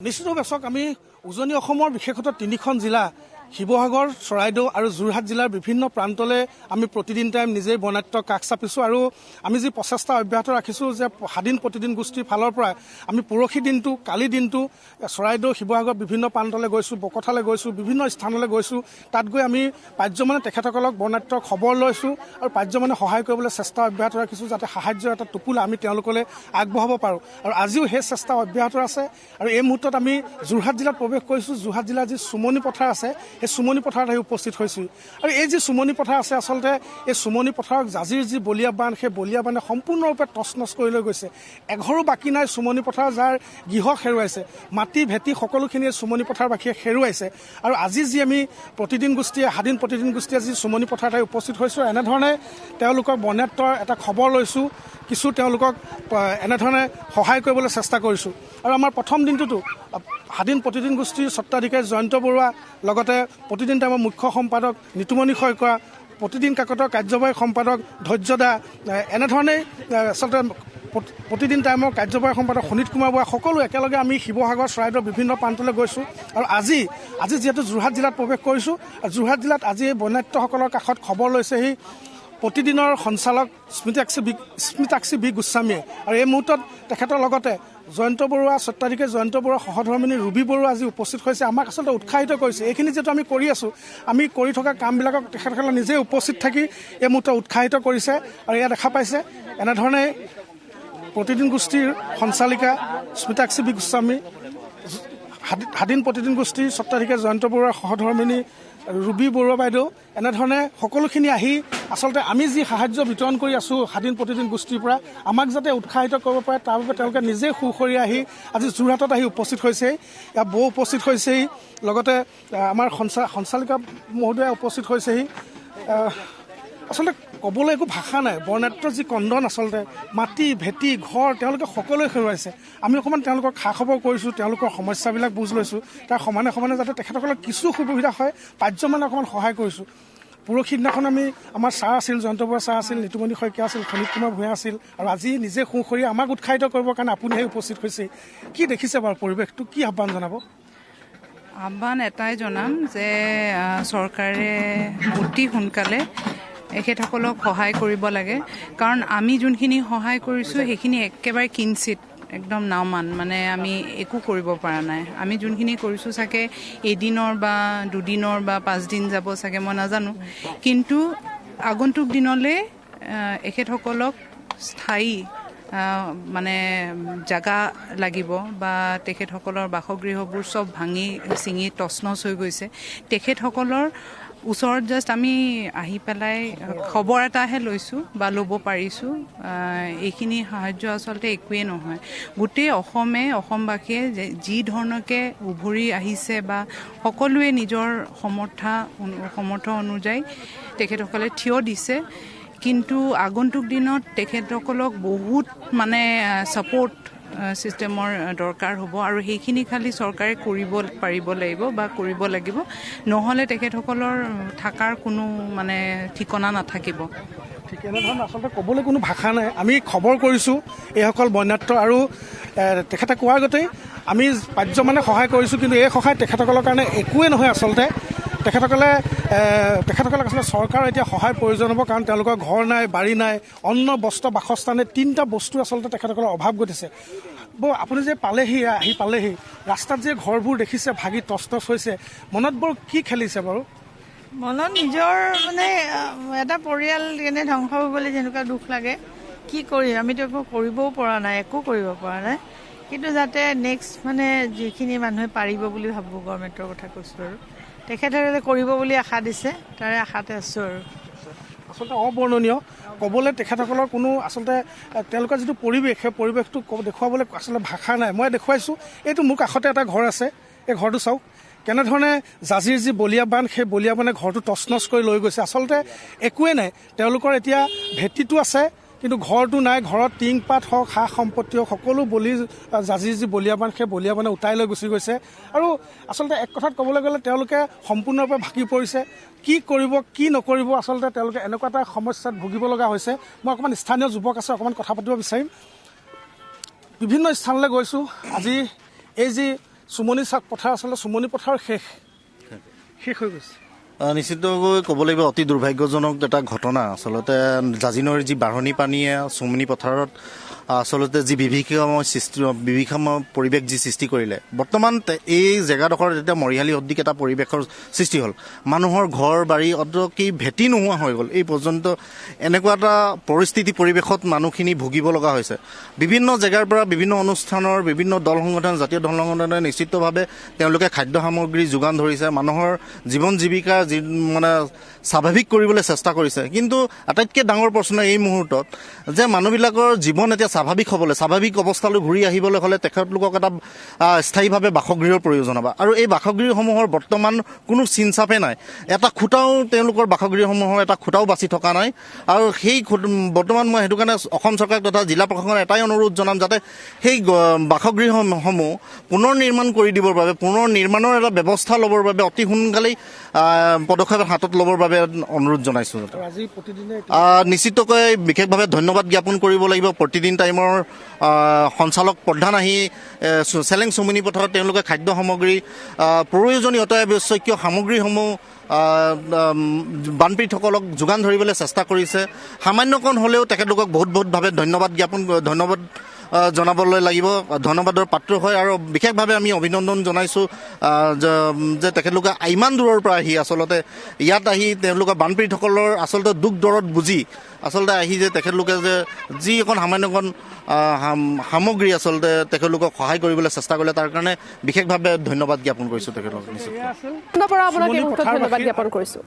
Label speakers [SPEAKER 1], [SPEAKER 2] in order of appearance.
[SPEAKER 1] নিশ্চিতভাৱে চাওক আমি উজনি অসমৰ বিশেষতঃ তিনিখন জিলা শিৱসাগৰ চৰাইদেউ আৰু যোৰহাট জিলাৰ বিভিন্ন প্ৰান্তলৈ আমি প্ৰতিদিন টাইম নিজেই বৰ্ণাঢ্য কাষ চাপিছোঁ আৰু আমি যি প্ৰচেষ্টা অব্যাহত ৰাখিছোঁ যে স্বাধীন প্ৰতিদিন গোষ্ঠীৰ ফালৰ পৰা আমি পৰহি দিনটো কালি দিনটো চৰাইদেউ শিৱসাগৰ বিভিন্ন প্ৰান্তলৈ গৈছোঁ, বকথালৈ গৈছোঁ, বিভিন্ন স্থানলৈ গৈছোঁ। তাত গৈ আমি পাৰ্যমানে তেখেতসকলক বৰ্ণাঢ্য খবৰ লৈছোঁ আৰু পাৰ্যমানে সহায় কৰিবলৈ চেষ্টা অব্যাহত ৰাখিছোঁ যাতে সাহায্যৰ এটা টোপোলা আমি তেওঁলোকলৈ আগবঢ়াব পাৰোঁ। আৰু আজিও সেই চেষ্টা অব্যাহত আছে। আৰু এই মুহূৰ্তত আমি যোৰহাট জিলাত প্ৰৱেশ কৰিছোঁ। যোৰহাট জিলাৰ যি চুমনি পথাৰ আছে এই চুমনি পথাৰত আহি উপস্থিত হৈছোঁ। আৰু এই যি চুমনি পথাৰ আছে আচলতে এই চুমনি পথাৰক জাজিৰ যি বলীয়া বান্ধ সেই বলীয়া বান্ধে সম্পূৰ্ণৰূপে তছনছ কৰি লৈ গৈছে। এঘৰো বাকী নাই চুমনি পথাৰ যাৰ গৃহ হেৰুৱাইছে, মাটি ভেটি সকলোখিনিয়ে চুমনি পথাৰবাসীয়ে হেৰুৱাইছে। আৰু আজি যি আমি প্ৰতিদিন গোষ্ঠীয়ে স্বাধীন প্ৰতিদিন গোষ্ঠীয়ে যি চুমনি পথাৰত আহি উপস্থিত হৈছোঁ এনেধৰণে তেওঁলোকৰ বৰ্ণাঢ্যৰ এটা খবৰ লৈছোঁ, কিছু তেওঁলোকক এনেধৰণে সহায় কৰিবলৈ চেষ্টা কৰিছোঁ। আৰু আমাৰ প্ৰথম দিনটোতো স্বাধীন প্ৰতিদিন গোষ্ঠীৰ স্বত্বাধিকাৰী জয়ন্ত বৰুৱা, লগতে প্ৰতিদিন টাইমৰ মুখ্য সম্পাদক নিতুমণি শইকীয়া, প্ৰতিদিন কাকতৰ কাৰ্যবাহী সম্পাদক ধৈৰ্যদা, এনেধৰণেই আচলতে প্ৰতিদিন টাইমৰ কাৰ্যবাহী সম্পাদক সুনীত কুমাৰ বৰা, সকলো একেলগে আমি শিৱসাগৰ চৰাইদেউৰ বিভিন্ন প্ৰান্তলৈ গৈছোঁ। আৰু আজি যিহেতু যোৰহাট জিলাত প্ৰৱেশ কৰিছোঁ, যোৰহাট জিলাত আজি এই বন্যাত্যসকলৰ কাষত খবৰ লৈছেহি প্ৰতিদিনৰ সঞ্চালক স্মিতাক্ষী বি গোস্বামীয়ে। আৰু এই মুহূৰ্তত তেখেতৰ লগতে জয়ন্ত বৰুৱা, স্বত্বাধিকাৰী জয়ন্ত বৰুৱা, সহধৰ্মিনী ৰুবি বৰুৱা আজি উপস্থিত হৈছে। আমাক আচলতে উৎসাহিত কৰিছে। এইখিনি যিহেতু আমি কৰি আছোঁ, আমি কৰি থকা কামবিলাকক তেখেতসকলে নিজে উপস্থিত থাকি এই মুহূৰ্তত উৎসাহিত কৰিছে। আৰু এয়া দেখা পাইছে এনেধৰণে প্ৰতিদিন গোষ্ঠীৰ সঞ্চালিকা স্মিতাক্ষী বি গোস্বামী, স্বাধীন প্ৰতিদিন গোষ্ঠীৰ স্বত্বাধিকাৰী জয়ন্ত বৰুৱাৰ সহধৰ্মিনী ৰুবি বৰুৱা বাইদেউ, এনেধৰণে সকলোখিনি আহি আচলতে আমি যি সাহায্য বিতৰণ কৰি আছোঁ স্বাধীন প্ৰতিদিন গোষ্ঠীৰ পৰা, আমাক যাতে উৎসাহিত কৰিব পাৰে তাৰ বাবে তেওঁলোকে নিজে সুখৰি আহি আজি যোৰহাটত আহি উপস্থিত হৈছেহি। ইয়াত বৌ উপস্থিত হৈছেহি, লগতে আমাৰ সঞ্চালিকা মহোদয়া উপস্থিত হৈছেহি। আচলতে ক'বলৈ একো ভাষা নাই। বৰ্ণাঢ্যৰ যি কন্দন, আচলতে মাটি ভেটি ঘৰ তেওঁলোকে সকলোৱে হেৰুৱাইছে। আমি অকণমান তেওঁলোকক খা খবৰ কৰিছোঁ, তেওঁলোকৰ সমস্যাবিলাক বুজ লৈছোঁ, তাৰ সমানে সমানে যাতে তেখেতসকলৰ কিছু সুবিধা হয় পাৰ্যমানে অকণমান সহায় কৰিছোঁ। পৰহি দিনাখন আমাৰ ছাৰ আছিল, জয়ন্ত বৰুৱা ছাৰ আছিল, নিতুমণি শইকীয়া আছিল, সুনীত কুমাৰ ভূঞা আছিল। আৰু আজি নিজে সুখৰি আমাক উৎসাহিত কৰিবৰ কাৰণে আপুনিহে উপস্থিত হৈছে। কি দেখিছে বাৰু পৰিৱেশটো, কি আহ্বান জনাব?
[SPEAKER 2] আহ্বান এটাই জনাম যে চৰকাৰে অতি সোনকালে এখেতসকলক সহায় কৰিব লাগে। কাৰণ আমি যোনখিনি সহায় কৰিছোঁ সেইখিনি একেবাৰে কিঞ্চিত, একদম নাওমান, মানে আমি একো কৰিব পৰা নাই। আমি যোনখিনি কৰিছোঁ চাগে এদিনৰ বা দুদিনৰ বা 5 দিন যাব চাগে, মই নাজানো। কিন্তু আগন্তুক দিনলৈ এখেতসকলক স্থায়ী মানে জাগা লাগিব বা তেখেতসকলৰ বাসগৃহবোৰ চব ভাঙি চিঙি তছনছ হৈ গৈছে। তেখেতসকলৰ ওচৰত জাষ্ট আমি আহি পেলাই খবৰ এটাহে লৈছোঁ বা ল'ব পাৰিছোঁ। এইখিনি সাহায্য আচলতে একোৱেই নহয়। গোটেই অসমবাসীয়ে যি ধৰণকে উভৰি আহিছে বা সকলোৱে নিজৰ সমৰ্থ অনুযায়ী তেখেতসকলে থিয় দিছে। কিন্তু আগন্তুক দিনত তেখেতসকলক বহুত মানে ছাপোৰ্ট ছিষ্টেমৰ দৰকাৰ হ'ব। আৰু সেইখিনি খালি চৰকাৰে কৰিব পাৰিব লাগিব বা কৰিব লাগিব, নহ'লে তেখেতসকলৰ থকাৰ কোনো মানে ঠিকনা নাথাকিব।
[SPEAKER 1] ঠিক এনেধৰণে আচলতে ক'বলৈ কোনো ভাষা নাই। আমি খবৰ কৰিছোঁ এইসকল বন্যাত্য, আৰু তেখেতে কোৱাৰ আগতেই আমি পাৰ্যমানে সহায় কৰিছোঁ, কিন্তু এই সহায় তেখেতসকলৰ কাৰণে একোৱেই নহয়। আচলতে তেখেতসকলে আচলতে চৰকাৰৰ এতিয়া সহায় প্ৰয়োজন হ'ব, কাৰণ তেওঁলোকৰ ঘৰ নাই, বাৰী নাই, অন্ন বস্ত্ৰ বাসস্থানে 3টা বস্তু আচলতে তেখেতসকলৰ অভাৱ ঘটিছে। আপুনি যে আহি পালেহি ৰাস্তাত যে ঘৰবোৰ দেখিছে ভাগি তছনছ হৈছে, মনত বৰ কি খেলিছে বাৰু?
[SPEAKER 3] মনত নিজৰ মানে এটা পৰিয়াল কেনে ধ্বংস হ'ব বুলি যেনেকুৱা দুখ লাগে। কি কৰিম, আমিতো একো কৰিবও পৰা নাই, একো কৰিব পৰা নাই। কিন্তু যাতে নেক্সট মানে যিখিনি মানুহে পাৰিব বুলি ভাবোঁ, গভৰ্ণমেণ্টৰ কথা কৈছোঁ, আৰু তেখেতসকলে কৰিব বুলি আশা দিছে, তাৰে আশাতে আছোঁ। আৰু
[SPEAKER 1] আচলতে অবৰ্ণনীয় ক'বলৈ তেখেতসকলৰ কোনো আচলতে তেওঁলোকৰ যিটো পৰিৱেশ, সেই পৰিৱেশটো দেখুৱাবলৈ আচলতে ভাষা নাই। মই দেখুৱাইছোঁ, এইটো মোৰ কাষতে এটা ঘৰ আছে, এই ঘৰটো চাওক কেনেধৰণে জাজিৰ যি বলীয়া বান্ধ, সেই বলীয়া বান্ধে ঘৰটো তছনছ কৰি লৈ গৈছে। আচলতে একোৱেই নাই। তেওঁলোকৰ এতিয়া ভেটিটো আছে কিন্তু ঘৰটো নাই। ঘৰত টিং পাত হওক, সা সম্পত্তি হওক, সকলো জাজিৰ যি বলীয়া বান্ধ, সেই বলীয়া বান্ধে উটাই লৈ গুচি গৈছে। আৰু আচলতে এক কথাত ক'বলৈ গ'লে তেওঁলোকে সম্পূৰ্ণৰূপে ভাগি পৰিছে। কি কৰিব কি নকৰিব আচলতে তেওঁলোকে এনেকুৱা এটা সমস্যাত ভুগিব লগা হৈছে। মই অকণমান স্থানীয় যুৱক আছে, অকণমান কথা পাতিব বিচাৰিম। বিভিন্ন স্থানলৈ গৈছোঁ। আজি এই যি চুমনি চাক পথাৰ আচলতে চুমনি পথাৰ শেষ হৈ গৈছে।
[SPEAKER 4] নিশ্চিতভাৱে ক'ব লাগিব অতি দুৰ্ভাগ্যজনক এটা ঘটনা। আচলতে জাঁজি নৈৰ যি বাঢ়নি পানীয়ে চুমনি পথাৰত আচলতে যি বিভীষিকাময় পৰিৱেশ যি সৃষ্টি কৰিলে, বৰ্তমান এই জেগাডোখৰত এতিয়া মৰিশালী সদৃশ এটা পৰিৱেশৰ সৃষ্টি হ'ল। মানুহৰ ঘৰ বাৰী অন্তকি ভেটি নোহোৱা হৈ গ'ল। এই পৰ্যন্ত এনেকুৱা এটা পৰিৱেশত মানুহখিনি ভুগিব লগা হৈছে। বিভিন্ন জেগাৰ পৰা বিভিন্ন অনুষ্ঠানৰ বিভিন্ন দল সংগঠন, জাতীয় দল সংগঠনে নিশ্চিতভাৱে তেওঁলোকে খাদ্য সামগ্ৰী যোগান ধৰিছে, মানুহৰ জীৱন জীৱিকা মানে স্বাভাৱিক কৰিবলৈ চেষ্টা কৰিছে। কিন্তু আটাইতকৈ ডাঙৰ প্ৰশ্ন এই মুহূৰ্তত যে মানুহবিলাকৰ জীৱন এতিয়া স্বাভাৱিক অৱস্থালৈ ঘূৰি আহিবলৈ হ'লে তেখেতলোকক এটা স্থায়ীভাৱে বাসগৃহৰ প্ৰয়োজন হ'ব। আৰু এই বাসগৃহসমূহৰ বৰ্তমান কোনো চিনচাপে নাই। এটা খুঁটাও তেওঁলোকৰ বাসগৃহসমূহৰ এটা খুঁটাও বাচি থকা নাই। আৰু সেই বৰ্তমান মই সেইটো কাৰণে অসম চৰকাৰ তথা জিলা প্ৰশাসনৰ এটাই অনুৰোধ জনাম, যাতে সেই বাসগৃহসমূহ পুনৰ নিৰ্মাণ কৰি দিবৰ বাবে, পুনৰ নিৰ্মাণৰ এটা ব্যৱস্থা ল'বৰ বাবে অতি সোনকালেই পদক্ষেপ হাতত ল'বৰ বাবে অনুৰোধ জনাইছোঁ। নিশ্চিতকৈ বিশেষভাৱে ধন্যবাদ জ্ঞাপন কৰিব লাগিব প্ৰতিদিন টাইমৰ সঞ্চালক প্ৰধান আহি চেলেং চুমনি পথাৰত তেওঁলোকে খাদ্য সামগ্ৰী, প্ৰয়োজনীয় অত্যাৱশ্যকীয় সামগ্ৰীসমূহ বানপীড়িতসকলক যোগান ধৰিবলৈ চেষ্টা কৰিছে। সামান্যকণ হ'লেও তেখেতলোকক বহুতভাৱে ধন্যবাদ জনাবলৈ লাগিব, ধন্যবাদৰ পাত্ৰ হয়। আৰু বিশেষভাৱে আমি অভিনন্দন জনাইছোঁ যে তেখেতলোকে ইমান দূৰৰ পৰা আহি আচলতে ইয়াত আহি তেওঁলোকৰ বানপীড়িতসকলৰ আচলতে দুখ দৰদ বুজি আচলতে আহি যে তেখেতলোকে যে যি অকণ সামান্যকণ সামগ্ৰী আচলতে তেখেতলোকক সহায় কৰিবলৈ চেষ্টা কৰিলে, তাৰ কাৰণে বিশেষভাৱে ধন্যবাদ জ্ঞাপন কৰিছোঁ তেখেতলোকক।
[SPEAKER 5] আপোনাক এই মুহূৰ্তত ধন্যবাদ জ্ঞাপন কৰিছোঁ।